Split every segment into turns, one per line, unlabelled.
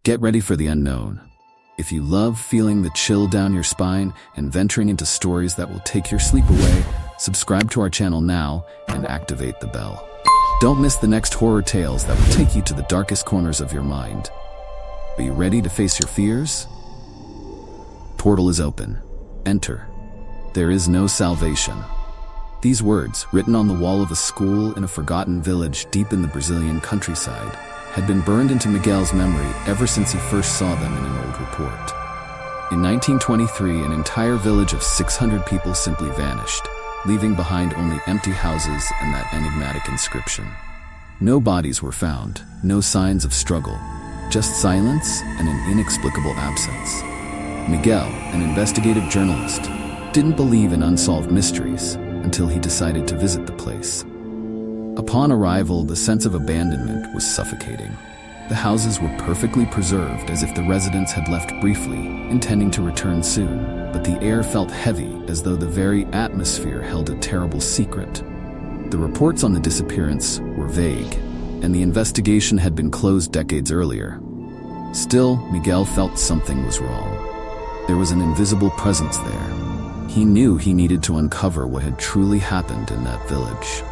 Get ready for the unknown. If you love feeling the chill down your spine and venturing into stories that will take your sleep away, subscribe to our channel now and activate the bell. Don't miss the next horror tales that will take you to the darkest corners of your mind. Are you ready to face your fears? Portal is open. Enter. There is no salvation. These words, written on the wall of a school in a forgotten village deep in the Brazilian countryside, had been burned into Miguel's memory ever since he first saw them in an old report. In 1923, an entire village of 600 people simply vanished, leaving behind only empty houses and that enigmatic inscription. No bodies were found, no signs of struggle, just silence and an inexplicable absence. Miguel, an investigative journalist, didn't believe in unsolved mysteries until he decided to visit the place. Upon arrival, the sense of abandonment was suffocating. The houses were perfectly preserved, as if the residents had left briefly, intending to return soon, but the air felt heavy, as though the very atmosphere held a terrible secret. The reports on the disappearance were vague, and the investigation had been closed decades earlier. Still, Miguel felt something was wrong. There was an invisible presence there. He knew he needed to uncover what had truly happened in that village.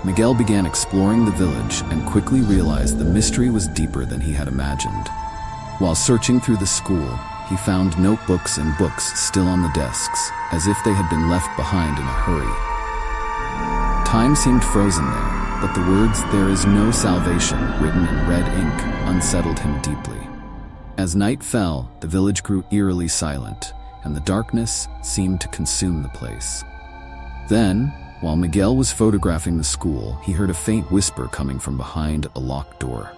Miguel began exploring the village and quickly realized the mystery was deeper than he had imagined. While searching through the school, he found notebooks and books still on the desks, as if they had been left behind in a hurry. Time seemed frozen there, but the words "there is no salvation" written in red ink unsettled him deeply. As night fell, the village grew eerily silent, and the darkness seemed to consume the place. Then, while Miguel was photographing the school, he heard a faint whisper coming from behind a locked door.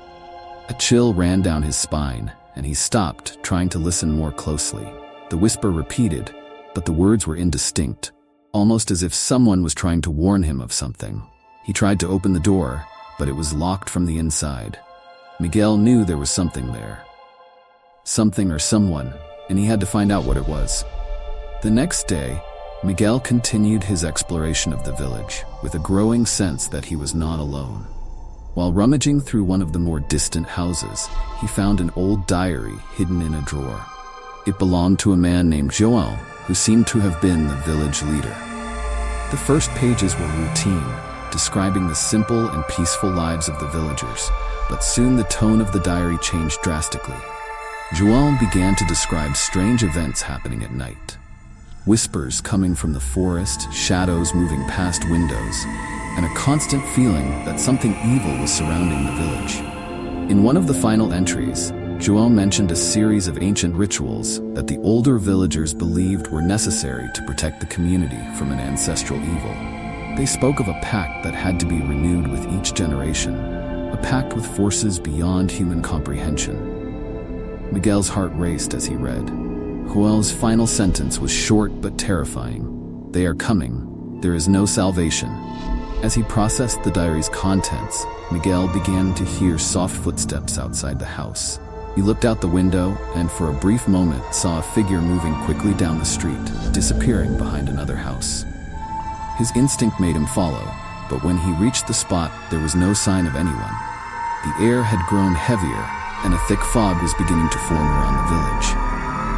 A chill ran down his spine, and he stopped, trying to listen more closely. The whisper repeated, but the words were indistinct, almost as if someone was trying to warn him of something. He tried to open the door, but it was locked from the inside. Miguel knew there was something there. Something or someone, and he had to find out what it was. The next day, Miguel continued his exploration of the village, with a growing sense that he was not alone. While rummaging through one of the more distant houses, he found an old diary hidden in a drawer. It belonged to a man named João, who seemed to have been the village leader. The first pages were routine, describing the simple and peaceful lives of the villagers, but soon the tone of the diary changed drastically. João began to describe strange events happening at night. Whispers coming from the forest, shadows moving past windows, and a constant feeling that something evil was surrounding the village. In one of the final entries, João mentioned a series of ancient rituals that the older villagers believed were necessary to protect the community from an ancestral evil. They spoke of a pact that had to be renewed with each generation, a pact with forces beyond human comprehension. Miguel's heart raced as he read. João's final sentence was short but terrifying. "They are coming. There is no salvation." As he processed the diary's contents, Miguel began to hear soft footsteps outside the house. He looked out the window and for a brief moment saw a figure moving quickly down the street, disappearing behind another house. His instinct made him follow, but when he reached the spot, there was no sign of anyone. The air had grown heavier, and a thick fog was beginning to form around the village.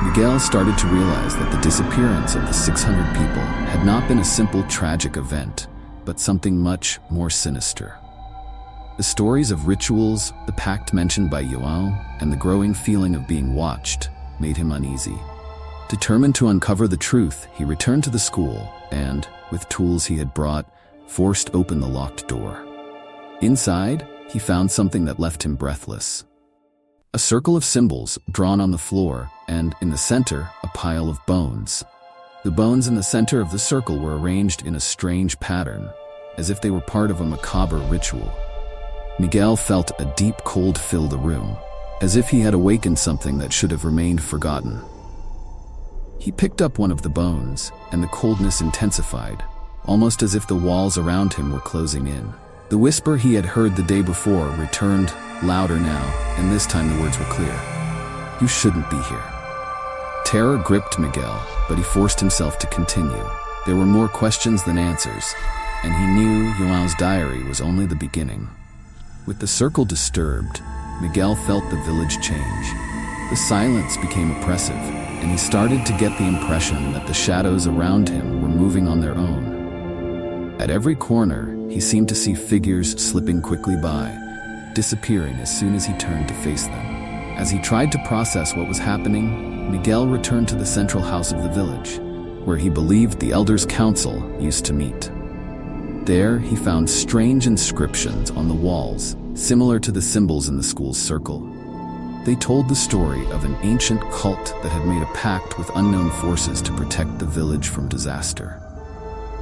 Miguel started to realize that the disappearance of the 600 people had not been a simple tragic event, but something much more sinister. The stories of rituals, the pact mentioned by João, and the growing feeling of being watched made him uneasy. Determined to uncover the truth, he returned to the school and, with tools he had brought, forced open the locked door. Inside, he found something that left him breathless. A circle of symbols drawn on the floor, and, in the center, a pile of bones. The bones in the center of the circle were arranged in a strange pattern, as if they were part of a macabre ritual. Miguel felt a deep cold fill the room, as if he had awakened something that should have remained forgotten. He picked up one of the bones, and the coldness intensified, almost as if the walls around him were closing in. The whisper he had heard the day before returned, louder now, and this time the words were clear. "You shouldn't be here." Terror gripped Miguel, but he forced himself to continue. There were more questions than answers, and he knew João's diary was only the beginning. With the circle disturbed, Miguel felt the village change. The silence became oppressive, and he started to get the impression that the shadows around him were moving on their own. At every corner, he seemed to see figures slipping quickly by, disappearing as soon as he turned to face them. As he tried to process what was happening, Miguel returned to the central house of the village, where he believed the elders' council used to meet. There, he found strange inscriptions on the walls, similar to the symbols in the school's circle. They told the story of an ancient cult that had made a pact with unknown forces to protect the village from disaster.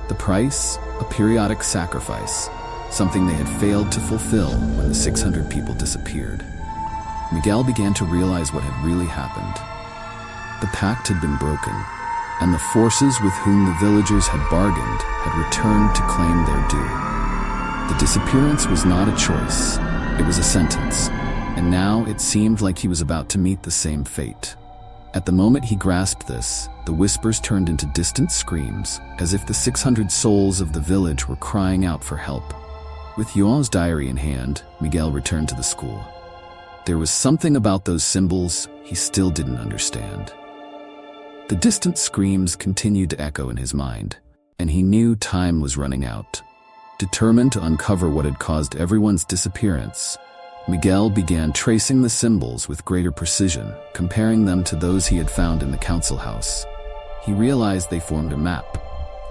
The price? A periodic sacrifice, something they had failed to fulfill when the 600 people disappeared. Miguel began to realize what had really happened. The pact had been broken, and the forces with whom the villagers had bargained had returned to claim their due. The disappearance was not a choice, it was a sentence, and now it seemed like he was about to meet the same fate. At the moment he grasped this, the whispers turned into distant screams, as if the 600 souls of the village were crying out for help. With João's diary in hand, Miguel returned to the school. There was something about those symbols he still didn't understand. The distant screams continued to echo in his mind, and he knew time was running out. Determined to uncover what had caused everyone's disappearance, Miguel began tracing the symbols with greater precision, comparing them to those he had found in the council house. He realized they formed a map,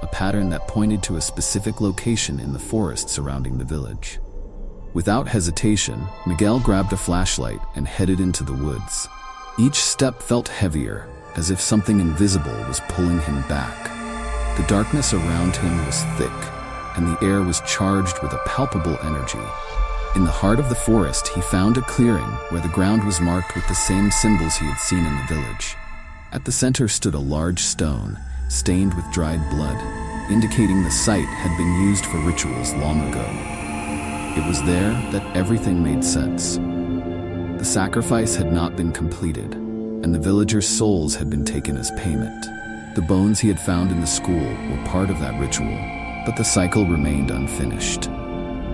a pattern that pointed to a specific location in the forest surrounding the village. Without hesitation, Miguel grabbed a flashlight and headed into the woods. Each step felt heavier, as if something invisible was pulling him back. The darkness around him was thick, and the air was charged with a palpable energy. In the heart of the forest, he found a clearing where the ground was marked with the same symbols he had seen in the village. At the center stood a large stone, stained with dried blood, indicating the site had been used for rituals long ago. It was there that everything made sense. The sacrifice had not been completed, and the villagers' souls had been taken as payment. The bones he had found in the school were part of that ritual, but the cycle remained unfinished.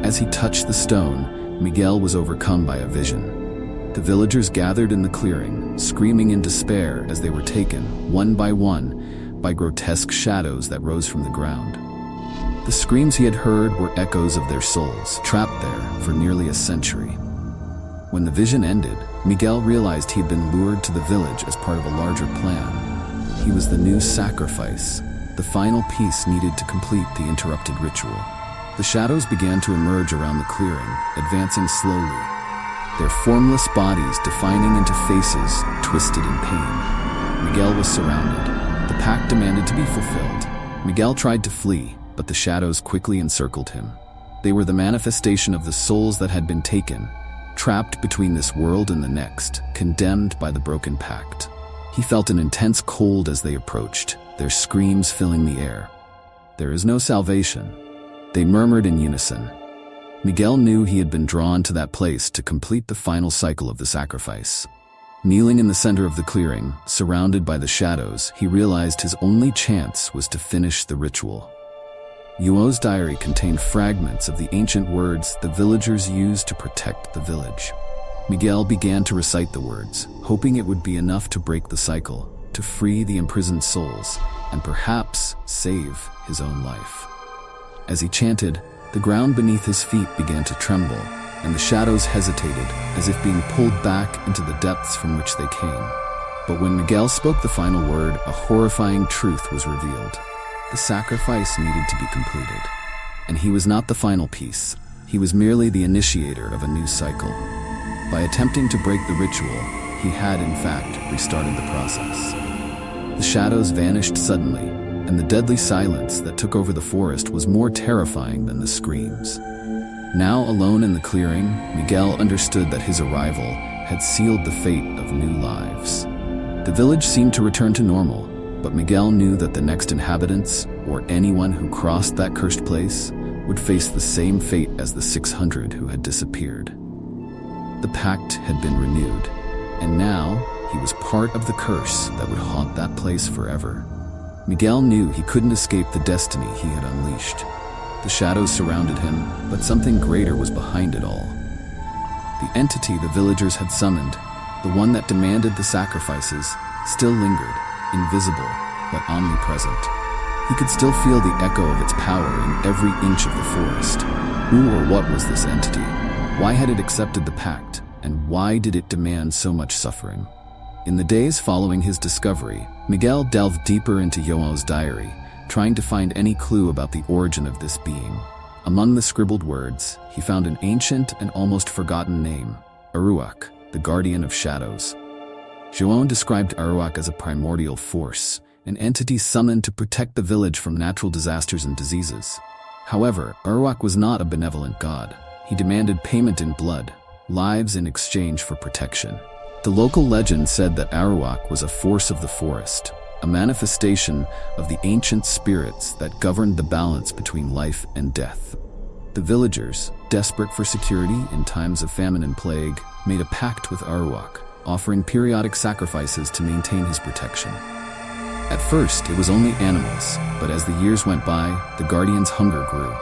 As he touched the stone, Miguel was overcome by a vision. The villagers gathered in the clearing, screaming in despair as they were taken, one, by grotesque shadows that rose from the ground. The screams he had heard were echoes of their souls, trapped there for nearly a century. When the vision ended, Miguel realized he had been lured to the village as part of a larger plan. He was the new sacrifice, the final piece needed to complete the interrupted ritual. The shadows began to emerge around the clearing, advancing slowly, their formless bodies defining into faces twisted in pain. Miguel was surrounded. The pact demanded to be fulfilled. Miguel tried to flee, but the shadows quickly encircled him. They were the manifestation of the souls that had been taken, trapped between this world and the next, condemned by the broken pact. He felt an intense cold as they approached, their screams filling the air. "There is no salvation," they murmured in unison. Miguel knew he had been drawn to that place to complete the final cycle of the sacrifice. Kneeling in the center of the clearing, surrounded by the shadows, he realized his only chance was to finish the ritual. João's diary contained fragments of the ancient words the villagers used to protect the village. Miguel began to recite the words, hoping it would be enough to break the cycle, to free the imprisoned souls, and perhaps save his own life. As he chanted, the ground beneath his feet began to tremble, and the shadows hesitated, as if being pulled back into the depths from which they came. But when Miguel spoke the final word, a horrifying truth was revealed. The sacrifice needed to be completed. And he was not the final piece. He was merely the initiator of a new cycle. By attempting to break the ritual, he had, in fact, restarted the process. The shadows vanished suddenly, and the deadly silence that took over the forest was more terrifying than the screams. Now alone in the clearing, Miguel understood that his arrival had sealed the fate of new lives. The village seemed to return to normal, but Miguel knew that the next inhabitants, or anyone who crossed that cursed place, would face the same fate as the 600 who had disappeared. The pact had been renewed, and now he was part of the curse that would haunt that place forever. Miguel knew he couldn't escape the destiny he had unleashed. The shadows surrounded him, but something greater was behind it all. The entity the villagers had summoned, the one that demanded the sacrifices, still lingered, invisible but omnipresent. He could still feel the echo of its power in every inch of the forest. Who or what was this entity? Why had it accepted the pact, and why did it demand so much suffering? In the days following his discovery, Miguel delved deeper into João's diary, trying to find any clue about the origin of this being. Among the scribbled words, he found an ancient and almost forgotten name, Aruak, the guardian of shadows. João described Aruak as a primordial force, an entity summoned to protect the village from natural disasters and diseases. However, Aruak was not a benevolent god. He demanded payment in blood, lives in exchange for protection. The local legend said that Aruak was a force of the forest, a manifestation of the ancient spirits that governed the balance between life and death. The villagers, desperate for security in times of famine and plague, made a pact with Aruak, offering periodic sacrifices to maintain his protection. At first, it was only animals, but as the years went by, the guardian's hunger grew.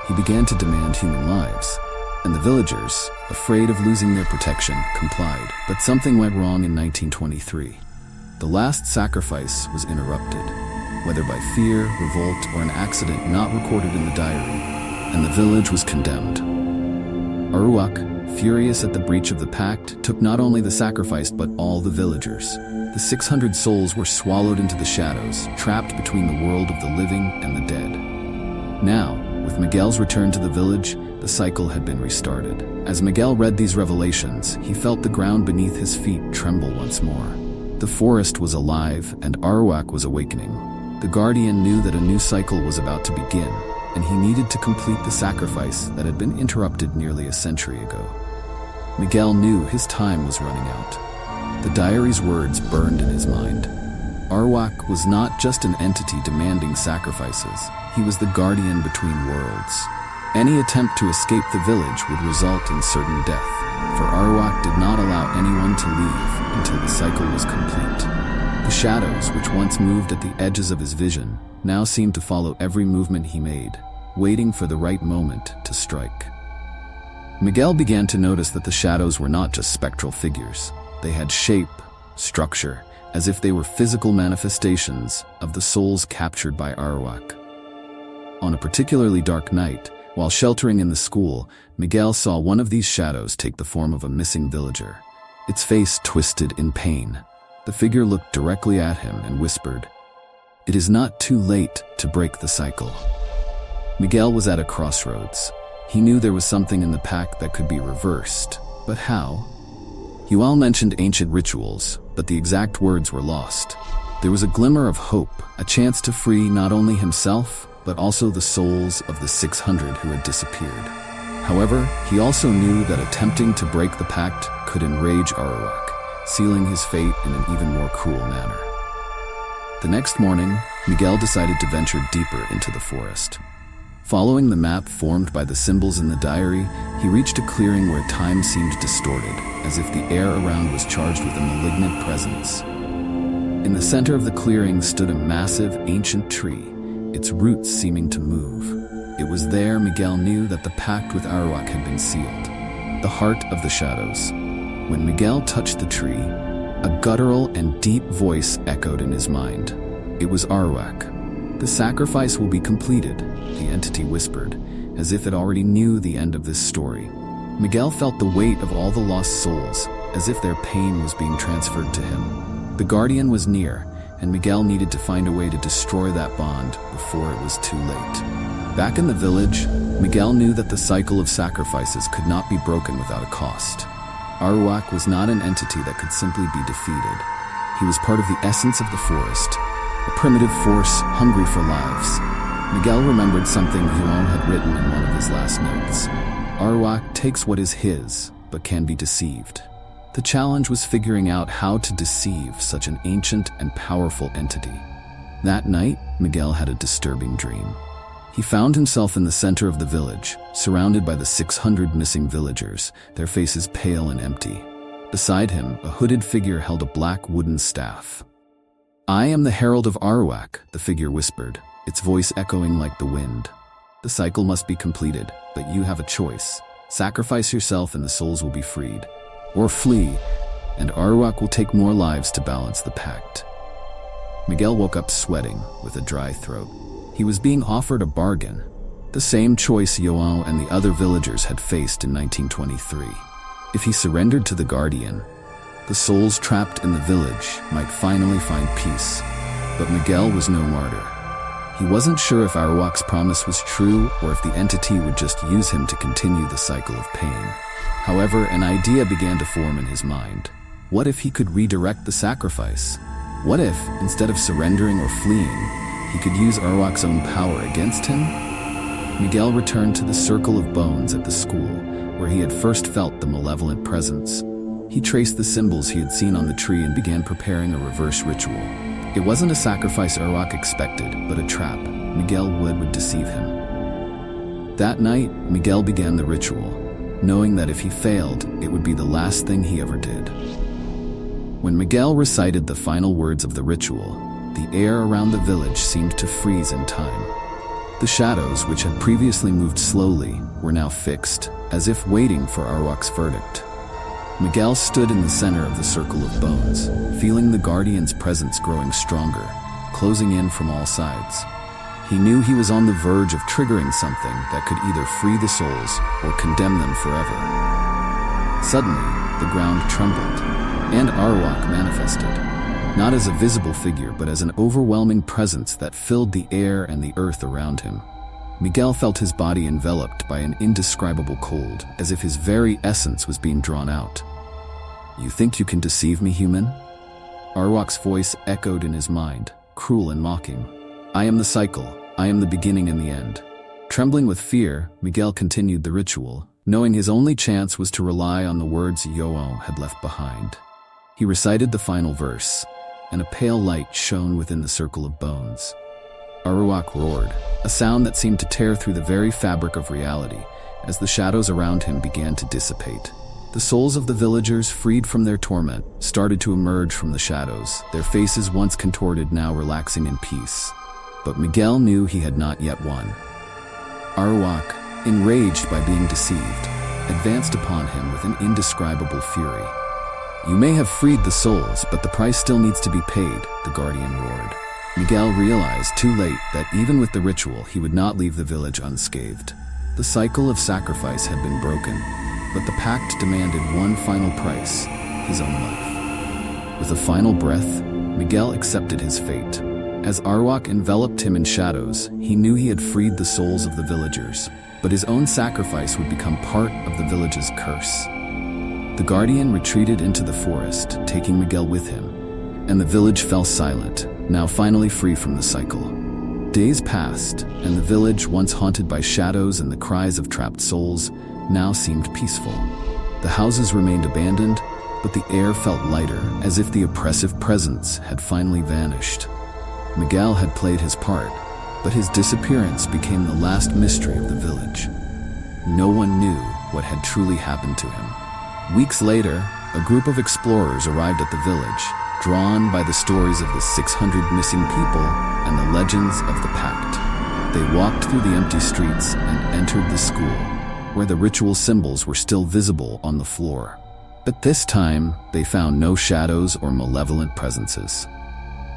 He began to demand human lives, and the villagers, afraid of losing their protection, complied. But something went wrong in 1923. The last sacrifice was interrupted, whether by fear, revolt, or an accident not recorded in the diary, and the village was condemned. Aruak, furious at the breach of the pact, took not only the sacrifice but all the villagers. The 600 souls were swallowed into the shadows, trapped between the world of the living and the dead. Now, with Miguel's return to the village, the cycle had been restarted. As Miguel read these revelations, he felt the ground beneath his feet tremble once more. The forest was alive, and Aruak was awakening. The guardian knew that a new cycle was about to begin, and he needed to complete the sacrifice that had been interrupted nearly a century ago. Miguel knew his time was running out. The diary's words burned in his mind. Aruak was not just an entity demanding sacrifices. He was the guardian between worlds. Any attempt to escape the village would result in certain death, for Aruak did not allow anyone to leave until the cycle was complete. The shadows, which once moved at the edges of his vision, now seemed to follow every movement he made, waiting for the right moment to strike. Miguel began to notice that the shadows were not just spectral figures. They had shape, structure, as if they were physical manifestations of the souls captured by Aruak. On a particularly dark night, while sheltering in the school, Miguel saw one of these shadows take the form of a missing villager. Its face twisted in pain. The figure looked directly at him and whispered, "It is not too late to break the cycle." Miguel was at a crossroads. He knew there was something in the pact that could be reversed, but how? João mentioned ancient rituals, but the exact words were lost. There was a glimmer of hope, a chance to free not only himself, but also the souls of the 600 who had disappeared. However, he also knew that attempting to break the pact could enrage Aruak, sealing his fate in an even more cruel manner. The next morning, Miguel decided to venture deeper into the forest. Following the map formed by the symbols in the diary, he reached a clearing where time seemed distorted, as if the air around was charged with a malignant presence. In the center of the clearing stood a massive, ancient tree, its roots seeming to move. It was there Miguel knew that the pact with Aruak had been sealed, the heart of the shadows. When Miguel touched the tree, a guttural and deep voice echoed in his mind. It was Aruak. "The sacrifice will be completed," the entity whispered, as if it already knew the end of this story. Miguel felt the weight of all the lost souls, as if their pain was being transferred to him. The guardian was near, and Miguel needed to find a way to destroy that bond before it was too late. Back in the village, Miguel knew that the cycle of sacrifices could not be broken without a cost. Aruak was not an entity that could simply be defeated. He was part of the essence of the forest, a primitive force hungry for lives. Miguel remembered something João had written in one of his last notes. Aruak takes what is his, but can be deceived. The challenge was figuring out how to deceive such an ancient and powerful entity. That night, Miguel had a disturbing dream. He found himself in the center of the village, surrounded by the 600 missing villagers, their faces pale and empty. Beside him, a hooded figure held a black wooden staff. "I am the herald of Aruak," the figure whispered, its voice echoing like the wind. "The cycle must be completed, but you have a choice. Sacrifice yourself and the souls will be freed. Or flee, and Arawak will take more lives to balance the pact. Miguel woke up sweating with a dry throat. He was being offered a bargain, the same choice João and the other villagers had faced in 1923. If he surrendered to the Guardian, the souls trapped in the village might finally find peace. But Miguel was no martyr. He wasn't sure if Arawak's promise was true or if the entity would just use him to continue the cycle of pain. However, an idea began to form in his mind. What if he could redirect the sacrifice? What if, instead of surrendering or fleeing, he could use Arawak's own power against him? Miguel returned to the circle of bones at the school, where he had first felt the malevolent presence. He traced the symbols he had seen on the tree and began preparing a reverse ritual. It wasn't a sacrifice Arawak expected, but a trap Miguel would deceive him. That night, Miguel began the ritual, knowing that if he failed, it would be the last thing he ever did. When Miguel recited the final words of the ritual, the air around the village seemed to freeze in time. The shadows, which had previously moved slowly, were now fixed, as if waiting for Arawak's verdict. Miguel stood in the center of the circle of bones, feeling the Guardian's presence growing stronger, closing in from all sides. He knew he was on the verge of triggering something that could either free the souls or condemn them forever. Suddenly, the ground trembled, and Arawak manifested, not as a visible figure but as an overwhelming presence that filled the air and the earth around him. Miguel felt his body enveloped by an indescribable cold, as if his very essence was being drawn out. "You think you can deceive me, human?" Arawak's voice echoed in his mind, cruel and mocking. "I am the cycle. I am the beginning and the end." Trembling with fear, Miguel continued the ritual, knowing his only chance was to rely on the words João had left behind. He recited the final verse, and a pale light shone within the circle of bones. Arawak roared, a sound that seemed to tear through the very fabric of reality, as the shadows around him began to dissipate. The souls of the villagers, freed from their torment, started to emerge from the shadows, their faces once contorted now relaxing in peace. But Miguel knew he had not yet won. Arawak, enraged by being deceived, advanced upon him with an indescribable fury. "You may have freed the souls, but the price still needs to be paid," the Guardian roared. Miguel realized too late that even with the ritual, he would not leave the village unscathed. The cycle of sacrifice had been broken, but the pact demanded one final price, his own life. With a final breath, Miguel accepted his fate. As Arawak enveloped him in shadows, he knew he had freed the souls of the villagers, but his own sacrifice would become part of the village's curse. The Guardian retreated into the forest, taking Miguel with him, and the village fell silent, now finally free from the cycle. Days passed, and the village, once haunted by shadows and the cries of trapped souls, now seemed peaceful. The houses remained abandoned, but the air felt lighter, as if the oppressive presence had finally vanished. Miguel had played his part, but his disappearance became the last mystery of the village. No one knew what had truly happened to him. Weeks later, a group of explorers arrived at the village, drawn by the stories of the 600 missing people and the legends of the pact. They walked through the empty streets and entered the school, where the ritual symbols were still visible on the floor. But this time, they found no shadows or malevolent presences.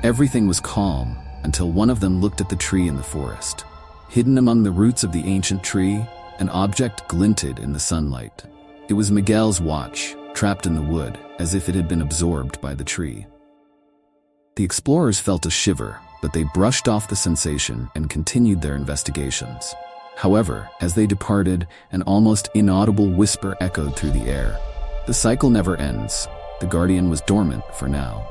Everything was calm until one of them looked at the tree in the forest. Hidden among the roots of the ancient tree, an object glinted in the sunlight. It was Miguel's watch, trapped in the wood, as if it had been absorbed by the tree. The explorers felt a shiver, but they brushed off the sensation and continued their investigations. However, as they departed, an almost inaudible whisper echoed through the air. "The cycle never ends. The Guardian was dormant for now."